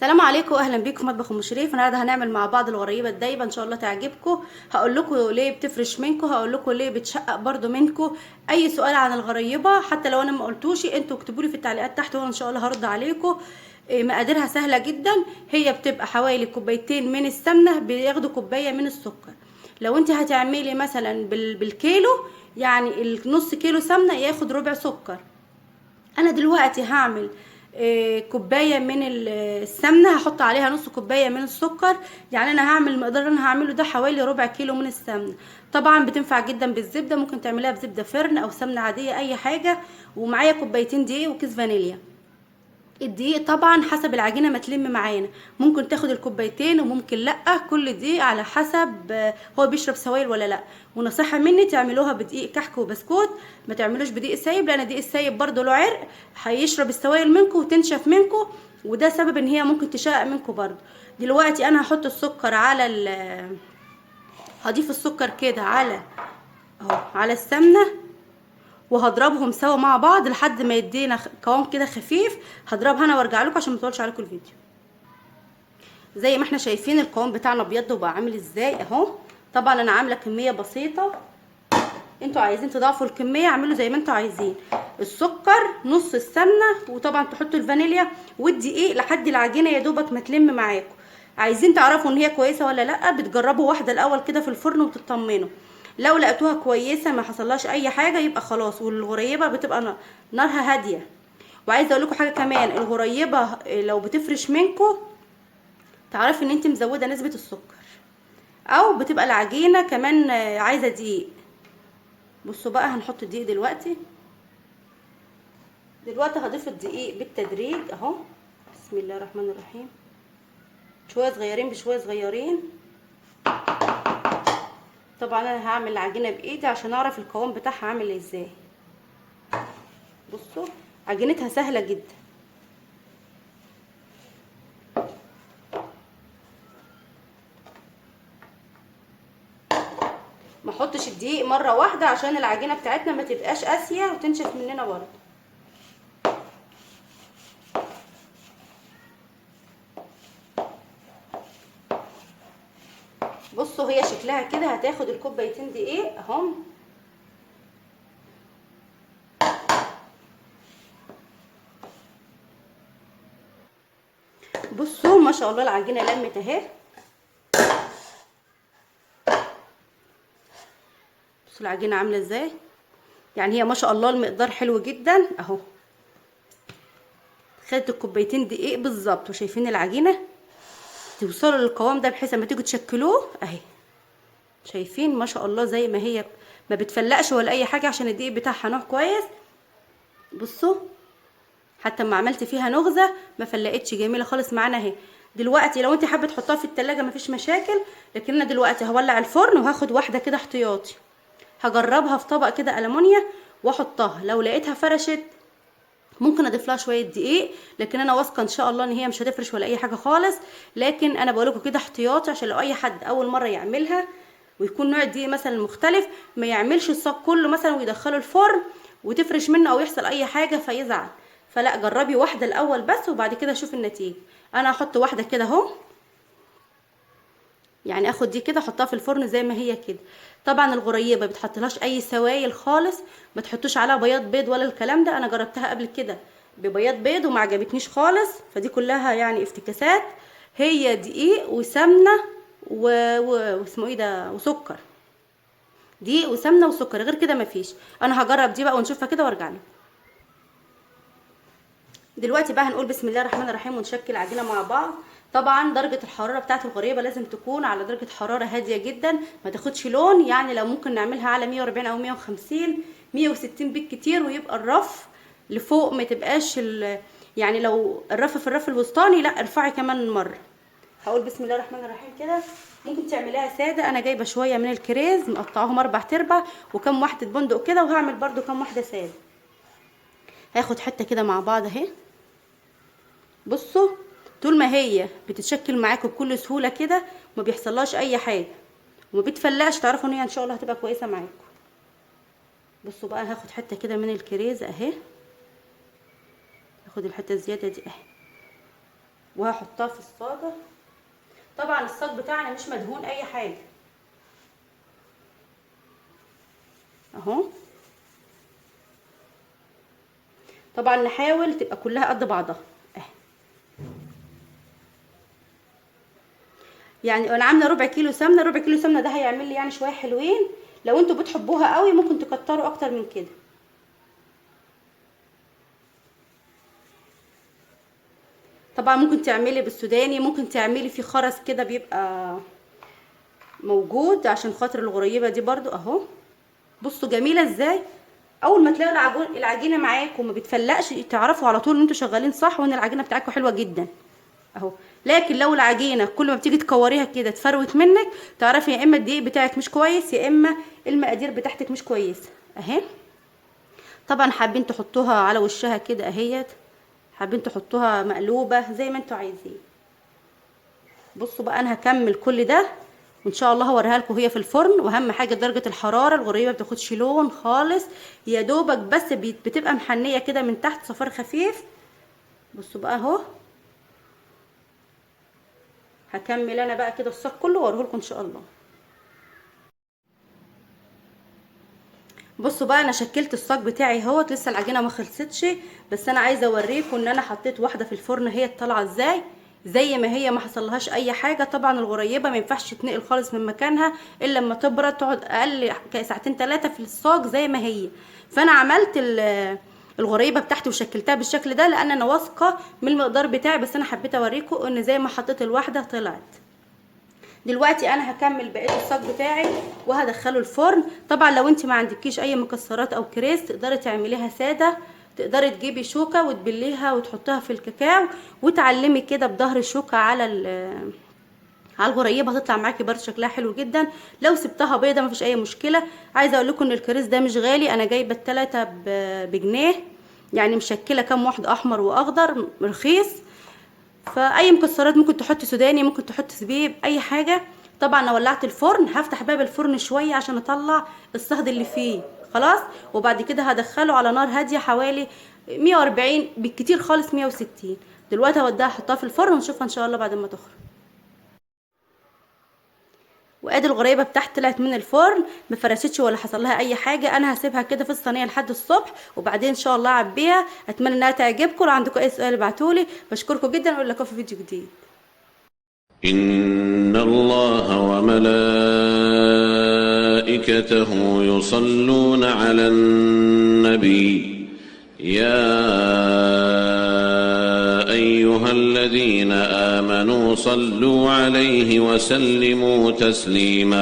السلام عليكم، اهلا بيكم في مطبخ ام شريف. النهارده هنعمل مع بعض الغريبه الدايبه، ان شاء الله تعجبكم. هقول لكم ليه بتفرش منكم، هقول لكم ليه بتشقق برضو منكم. اي سؤال عن الغريبه حتى لو انا ما قلتوش انتوا اكتبوا لي في التعليقات تحت وانا ان شاء الله هرد عليكم. مقاديرها سهله جدا. هي بتبقى حوالي كوبايتين من السمنه بياخدوا كوبايه من السكر. لو انت هتعملي مثلا بالكيلو، يعني النص كيلو سمنه ياخد ربع سكر. انا دلوقتي هعمل كوبايه من السمنه، هحط عليها نص كوبايه من السكر. يعني انا هعمل المقدار اللي انا هعمله ده حوالي ربع كيلو من السمنه. طبعا بتنفع جدا بالزبده، ممكن تعمليها بزبده فرن او سمنه عاديه اي حاجه. ومعايا كوبايتين دقيق وكيس فانيليا. الدقيق طبعا حسب العجينه ما تلم معانا، ممكن تاخد الكوبايتين وممكن لا. كل دقيق على حسب هو بيشرب سوائل ولا لا. ونصيحه مني تعملوها بدقيق كحك وبسكوت، ما تعملوش بدقيق سايب، لان الدقيق السايب برضو له عرق، هيشرب السوائل منكم وتنشف منكم، وده سبب ان هي ممكن تشقق منكم برضو. دلوقتي انا هحط السكر على هضيف السكر كده على اهو على السمنه، وهضربهم سوا مع بعض لحد ما يدينا قوام كده خفيف. هضربها انا وارجع لكم عشان ما اطولش عليكم الفيديو. زي ما احنا شايفين القوام بتاعنا ابيض وبقى عامل ازاي اهو. طبعا انا عامله كميه بسيطه، انتوا عايزين تضاعفوا الكميه اعملوا زي ما انتوا عايزين. السكر نص السمنه، وطبعا تحطوا الفانيليا والدقيق لحد العجينه يا دوبك ما تلم معاكم. عايزين تعرفوا ان هي كويسه ولا لا، بتجربوا واحده الاول كده في الفرن وتطمنوا. لو لقيتوها كويسه ما حصلهاش اي حاجه يبقى خلاص. والغريبه بتبقى نارها هاديه. وعايزه اقول لكم حاجه كمان، الغريبه لو بتفرش منكم تعرفي ان انت مزوده نسبه السكر، او بتبقى العجينه كمان عايزه دقيق. بصوا بقى هنحط الدقيق دلوقتي هضيف الدقيق بالتدريج اهو. بسم الله الرحمن الرحيم. شويه صغيرين بشويه صغيرين. طبعا انا هعمل العجينه بايدي عشان اعرف القوام بتاعها عامل ازاي. بصوا عجينتها سهله جدا. ما احطش الدقيق مره واحده عشان العجينه بتاعتنا ما تبقاش قاسيه وتنشف مننا برضه. بصوا هي شكلها كده هتاخد الكوبايتين دقيق اهم. بصوا ما شاء الله العجينه لمت اهي. بصوا العجينه عامله ازاي، يعني هي ما شاء الله المقدار حلو جدا اهو. خدت الكوبايتين دقيق بالظبط، وشايفين العجينه توصلوا للقوام ده بحيث لما تيجوا تشكلوه اهي. شايفين ما شاء الله زي ما هي، ما بتفلقش ولا اي حاجه عشان الدقيق بتاعها نوع كويس. بصوا حتى ما عملت فيها نغزه ما فلقتش، جميله خالص معانا اهي. دلوقتي لو انت حابه تحطها في التلاجة مفيش مشاكل، لكن انا دلوقتي هولع الفرن وهاخد واحده كده احتياطي. هجربها في طبق كده ألمونيا واحطها، لو لقيتها فرشت ممكن اضيف لها شويه دقيق، لكن انا واثقه ان شاء الله ان هي مش هتفرش ولا اي حاجه خالص. لكن انا بقول لكم كده احتياطي عشان لو اي حد اول مره يعملها ويكون نوع الدقيق مثلا مختلف، ما يعملش الصاج كله مثلا ويدخله الفرن وتفرش منه او يحصل اي حاجه فيزعل. فلا، جربي واحده الاول بس وبعد كده شوفي النتيجه. انا هحط واحده كده اهو، يعني اخد دي كده احطها في الفرن زي ما هي كده. طبعا الغريبه بتحطلهاش اي سوائل خالص، ما تحطوش عليها بياض بيض ولا الكلام ده. انا جربتها قبل كده ببياض بيض وما عجبتنيش خالص، فدي كلها يعني افتكاسات. هي دقيق وسمنه واسمه ايه ده وسكر. دقيق وسمنه وسكر، غير كده مفيش. انا هجرب دي بقى ونشوفها كده وارجع لكم. دلوقتي بقى هنقول بسم الله الرحمن الرحيم ونشكل عجينه مع بعض. طبعا درجه الحراره بتاعه الغريبه لازم تكون على درجه حراره هاديه جدا، ما تاخدش لون. يعني لو ممكن نعملها على 140 او 150 160 بالكتير، ويبقى الرف لفوق ما تبقاش يعني لو الرف في الرف الوسطاني لا ارفعي كمان مره. هقول بسم الله الرحمن الرحيم كده. ممكن تعمليها ساده، انا جايبه شويه من الكريز مقطعاهم 4 وكم واحده بندق كده، وهعمل برده كم واحده ساده. هاخد حته كده مع بعض اهي. بصوا طول ما هي بتتشكل معاكم بكل سهوله كده ما بيحصلهاش اي حاجه وما بتفلقش، تعرفوا ان هي ان شاء الله هتبقى كويسه معاكم. بصوا بقى هاخد حته كده من الكريز اهي. هاخد الحته الزياده دي اهي. وهحطها في الصاجة. طبعا الصاج بتاعنا مش مدهون اي حاجة اهو. طبعا نحاول تبقى كلها قد بعضها اهي. يعني انا عامله ربع كيلو سمنه، ربع كيلو سمنه ده هيعمل لي يعني شويه حلوين. لو انتوا بتحبوها قوي ممكن تكتروا اكتر من كده. طبعا ممكن تعملي بالسوداني، ممكن تعملي في خرز كده بيبقى موجود عشان خاطر الغريبه دي برضو اهو. بصوا جميله ازاي. اول ما تلاقوا العجينه معاكم ما بتفلقش تعرفوا على طول ان انتوا شغالين صح وان العجينه بتاعتكم حلوه جدا اهو. لكن لو العجينه كل ما بتيجي تكوريها كده تفروت منك، تعرفي يا اما الدقيق بتاعك مش كويس يا اما المقادير بتاعتك مش كويسه اهي. طبعا حابين تحطوها على وشها كده اهيت، حابين تحطوها مقلوبه زي ما انتوا عايزين. بصوا بقى انا هكمل كل ده وان شاء الله هوريها لكم وهي في الفرن. واهم حاجه درجه الحراره، الغريبه بتاخدش لون خالص يا دوبك بس بتبقى محنيه كده من تحت صفار خفيف. بصوا بقى اهو. هكمل انا بقى كده الصاج كله واوريه لكم ان شاء الله. بصوا بقى انا شكلت الصاج بتاعي اهوت، لسه العجينه ما خلصتش بس انا عايزه اوريكم ان انا حطيت واحده في الفرن هي طالعه ازاي زي ما هي، ما حصلهاش اي حاجه. طبعا الغريبه ما ينفعش تنقل خالص من مكانها الا لما تبرد، تقعد اقل ساعتين 3 في الصاج زي ما هي. فانا عملت الغريبه بتاعتي وشكلتها بالشكل ده لان انا واثقه من المقدار بتاعي، بس انا حبيت اوريكم ان زي ما حطيت الواحده طلعت. دلوقتي انا هكمل بقيه الصاج بتاعي وهدخله الفرن. طبعا لو انت ما عندكيش اي مكسرات او كريس تقدري تعمليها ساده، تقدري تجيبي شوكه وتبليها وتحطها في الكاكاو وتعلمي كده بظهر الشوكه على الغريبه، هتطلع معاكي برضه شكلها حلو جدا. لو سبتها بيضه مفيش اي مشكله. عايزه اقول لكم ان الكريس ده مش غالي، انا جايبه التلاتة بجنيه، يعني مشكله كام واحد احمر واخضر رخيص. فاي مكسرات ممكن تحطي سوداني، ممكن تحطي زبيب، اي حاجه. طبعا انا ولعت الفرن، هفتح باب الفرن شويه عشان اطلع الصهد اللي فيه خلاص، وبعد كده هدخله على نار هاديه حوالي 140 بالكتير خالص 160. دلوقتي هوديها احطها في الفرن ونشوفها ان شاء الله بعد ما تخرج. وادي الغريبه بتاعتي طلعت من الفرن ما فرشتش ولا حصل لها اي حاجه. انا هسيبها كده في الصينيه لحد الصبح وبعدين ان شاء الله اعبيها. اتمنى انها تعجبكم، لو عندكم اي سؤال ابعتولي. بشكركم جدا واقول لكم في فيديو جديد. إن الله وملائكته يصلون على النبي يا أيها الذين آمنوا صلوا عليه وسلموا تسليما.